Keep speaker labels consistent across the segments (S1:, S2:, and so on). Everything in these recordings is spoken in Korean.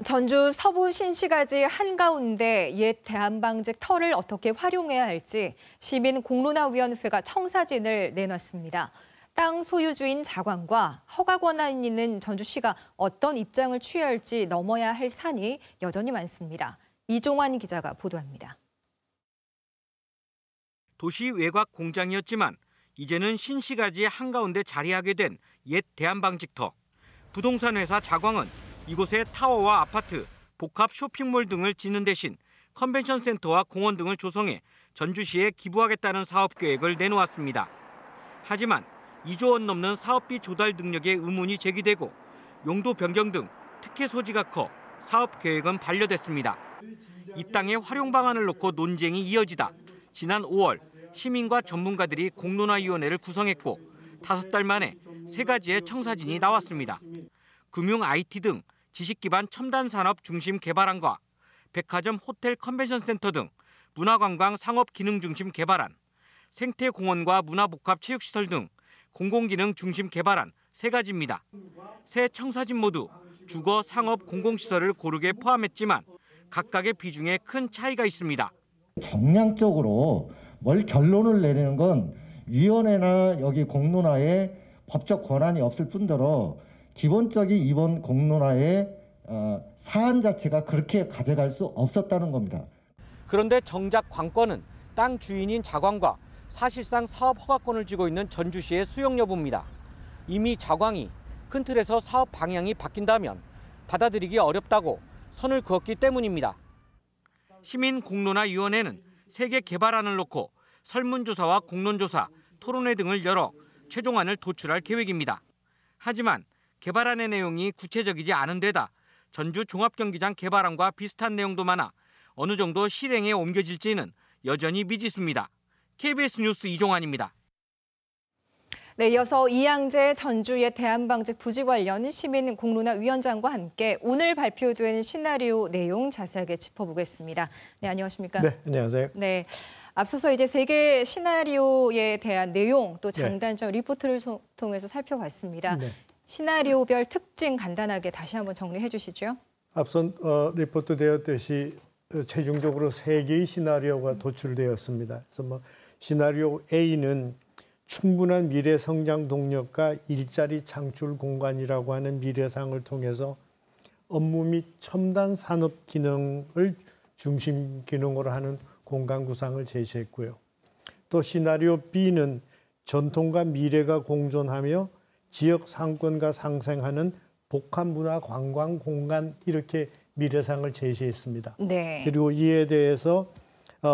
S1: 전주 서부 신시가지 한가운데 옛 대한방직 터를 어떻게 활용해야 할지 시민 공론화위원회가 청사진을 내놨습니다. 땅 소유주인 자관과 허가 권한이 있는 전주시가 어떤 입장을 취해야 할지 넘어야 할 산이 여전히 많습니다. 이종환 기자가 보도합니다.
S2: 도시 외곽 공장이었지만 이제는 신시가지 한가운데 자리하게 된 옛 대한방직터. 부동산 회사 자광은 이곳에 타워와 아파트, 복합 쇼핑몰 등을 짓는 대신 컨벤션 센터와 공원 등을 조성해 전주시에 기부하겠다는 사업 계획을 내놓았습니다. 하지만 2조 원 넘는 사업비 조달 능력에 의문이 제기되고 용도 변경 등 특혜 소지가 커 사업 계획은 반려됐습니다. 이 땅의 활용 방안을 놓고 논쟁이 이어지다 지난 5월 시민과 전문가들이 공론화위원회를 구성했고 5달 만에 3가지의 청사진이 나왔습니다. 금융 IT 등 지식 기반 첨단 산업 중심 개발안과 백화점 호텔 컨벤션 센터 등 문화관광 상업 기능 중심 개발안, 생태공원과 문화복합 체육시설 등 공공기능 중심 개발안 3가지입니다. 세 청사진 모두 주거, 상업, 공공시설을 고르게 포함했지만 각각의 비중에 큰 차이가 있습니다.
S3: 정량적으로 뭘 결론을 내리는 건 위원회나 여기 공론화에 법적 권한이 없을 뿐더러 기본적인 이번 공론화의 사안 자체가 그렇게 가져갈 수 없었다는 겁니다.
S2: 그런데 정작 관건은 땅 주인인 자광과 사실상 사업 허가권을 쥐고 있는 전주시의 수용 여부입니다. 이미 자광이 큰 틀에서 사업 방향이 바뀐다면 받아들이기 어렵다고 선을 그었기 때문입니다. 시민공론화위원회는 3개 개발안을 놓고 설문조사와 공론조사, 토론회 등을 열어 최종안을 도출할 계획입니다. 하지만 개발안의 내용이 구체적이지 않은 데다 전주 종합경기장 개발안과 비슷한 내용도 많아 어느 정도 실행에 옮겨질지는 여전히 미지수입니다. KBS 뉴스 이종환입니다.
S1: 네, 이어서 이양재 전주의 대한방직 부지 관련 시민 공론화위원장과 함께 오늘 발표된 시나리오 내용 자세하게 짚어보겠습니다. 네, 안녕하십니까?
S4: 네, 안녕하세요.
S1: 네, 앞서서 이제 3개 시나리오에 대한 내용 또 장단점 리포트를 통해서 살펴봤습니다. 네. 시나리오별 특징 간단하게 다시 한번 정리해 주시죠.
S4: 앞선 리포트 되었듯이 최종적으로 3개의 시나리오가 도출되었습니다. 그래서 시나리오 A는 충분한 미래 성장 동력과 일자리 창출 공간이라고 하는 미래상을 통해서 업무 및 첨단 산업 기능을 중심 기능으로 하는 공간 구상을 제시했고요. 또 시나리오 B는 전통과 미래가 공존하며 지역 상권과 상생하는 복합 문화 관광 공간 이렇게 미래상을 제시했습니다. 네. 그리고 이에 대해서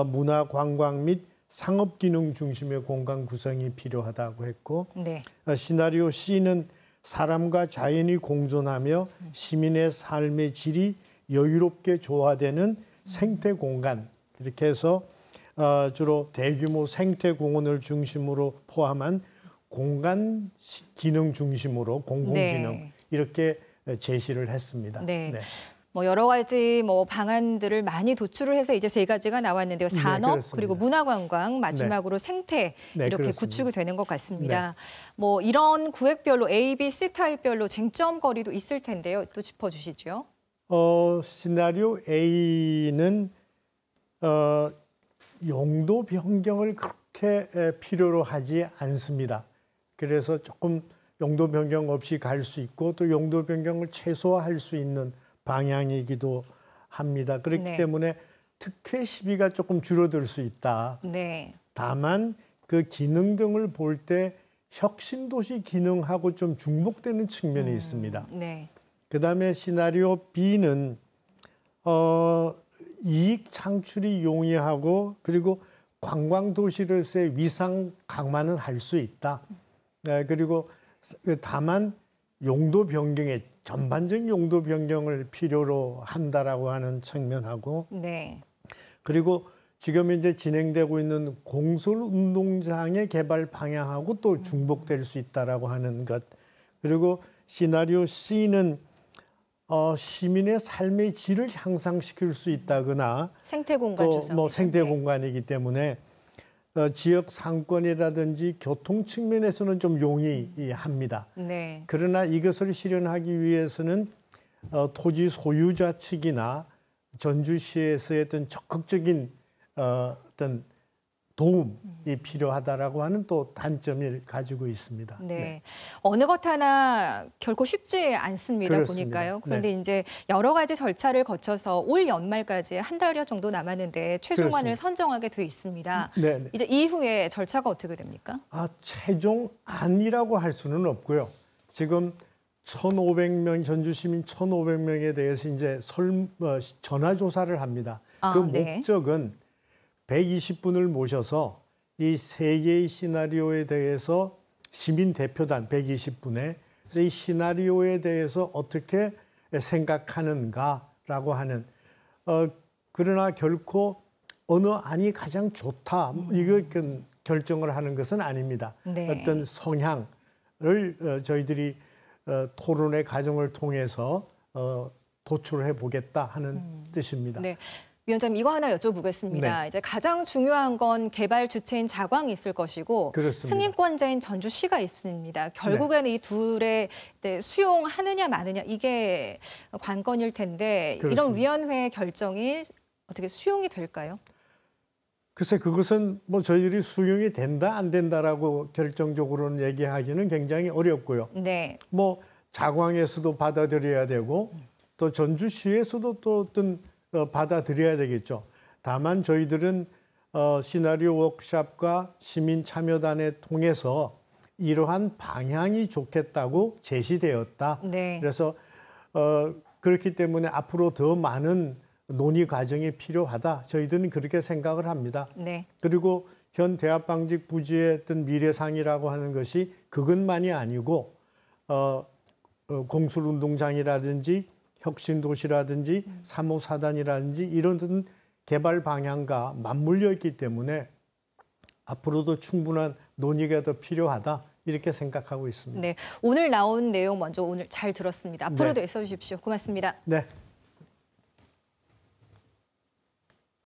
S4: 문화 관광 및 상업 기능 중심의 공간 구성이 필요하다고 했고 네. 시나리오 C는 사람과 자연이 공존하며 시민의 삶의 질이 여유롭게 조화되는 생태 공간 이렇게 해서 주로 대규모 생태 공원을 중심으로 포함한 공간 기능 중심으로 공공기능 이렇게 제시를 했습니다.
S1: 네. 네. 여러 가지 방안들을 많이 도출을 해서 이제 3가지가 나왔는데요. 산업 그리고 문화관광 마지막으로 생태 이렇게 그렇습니다. 구축이 되는 것 같습니다. 이런 구획별로 A, B, C 타입별로 쟁점거리도 있을 텐데요. 또 짚어주시죠.
S4: 시나리오 A는 용도 변경을 그렇게 필요로 하지 않습니다. 그래서 조금 용도 변경 없이 갈 수 있고 또 용도 변경을 최소화할 수 있는 방향이기도 합니다. 그렇기 때문에 특혜 시비가 조금 줄어들 수 있다. 네. 다만 그 기능 등을 볼 때 혁신도시 기능하고 좀 중복되는 측면이 있습니다. 네. 그다음에 시나리오 B는 이익 창출이 용이하고 그리고 관광도시로서의 위상 강화는 할 수 있다. 네, 그리고 다만 용도 변경에 전반적 용도 변경을 필요로 한다라고 하는 측면하고 그리고 지금 이제 진행되고 있는 공설 운동장의 개발 방향하고 또 중복될 수 있다라고 하는 것 그리고 시나리오 C는 시민의 삶의 질을 향상시킬 수 있다거나
S1: 생태공간
S4: 또 생태공간이기 때문에 지역 상권이라든지 교통 측면에서는 좀 용이합니다. 네. 그러나 이것을 실현하기 위해서는 토지 소유자 측이나 전주시에서의 어떤 적극적인 어떤 도움이 필요하다라고 하는 또 단점을 가지고 있습니다.
S1: 네. 어느 것 하나 결코 쉽지 않습니다.
S4: 그렇습니다.
S1: 보니까요. 그런데 이제 여러 가지 절차를 거쳐서 올 연말까지 한 달여 정도 남았는데 최종안을
S4: 그렇습니다.
S1: 선정하게 돼 있습니다.
S4: 네.
S1: 이제 이후에 절차가 어떻게 됩니까?
S4: 최종안이라고 할 수는 없고요. 지금 1,500명 전주 시민 1,500명에 대해서 이제 전화 조사를 합니다. 그
S1: 네.
S4: 목적은 120분을 모셔서 이 세 개의 시나리오에 대해서 시민 대표단 120분에 이 시나리오에 대해서 어떻게 생각하는가라고 하는 그러나 결코 어느 안이 가장 좋다 이거 결정을 하는 것은 아닙니다.
S1: 네.
S4: 어떤 성향을 저희들이 토론의 과정을 통해서 도출해 보겠다 하는 뜻입니다.
S1: 네. 위원장님 이거 하나 여쭤보겠습니다.
S4: 네.
S1: 이제 가장 중요한 건 개발 주체인 자광이 있을 것이고
S4: 그렇습니다.
S1: 승인권자인 전주시가 있습니다. 결국에는 이 둘의 수용하느냐 마느냐 이게 관건일 텐데
S4: 그렇습니다.
S1: 이런 위원회의 결정이 어떻게 수용이 될까요?
S4: 글쎄 그것은 뭐 저희들이 수용이 된다 안 된다라고 결정적으로는 얘기하기는 굉장히 어렵고요.
S1: 네.
S4: 뭐 자광에서도 받아들여야 되고 또 전주시에서도 또 어떤 받아들여야 되겠죠. 다만 저희들은 시나리오 워크숍과 시민 참여단을 통해서 이러한 방향이 좋겠다고 제시되었다.
S1: 네.
S4: 그래서 그렇기 때문에 앞으로 더 많은 논의 과정이 필요하다. 저희들은 그렇게 생각을 합니다.
S1: 네.
S4: 그리고 현 대합방직 부지의 어떤 미래상이라고 하는 것이 그것만이 아니고 공술운동장이라든지 혁신도시라든지 3호 사단이라든지 이런 개발 방향과 맞물려 있기 때문에 앞으로도 충분한 논의가 더 필요하다 이렇게 생각하고 있습니다.
S1: 네. 오늘 나온 내용 먼저 오늘 잘 들었습니다. 앞으로도
S4: 네.
S1: 애써 주십시오. 고맙습니다.
S4: 네.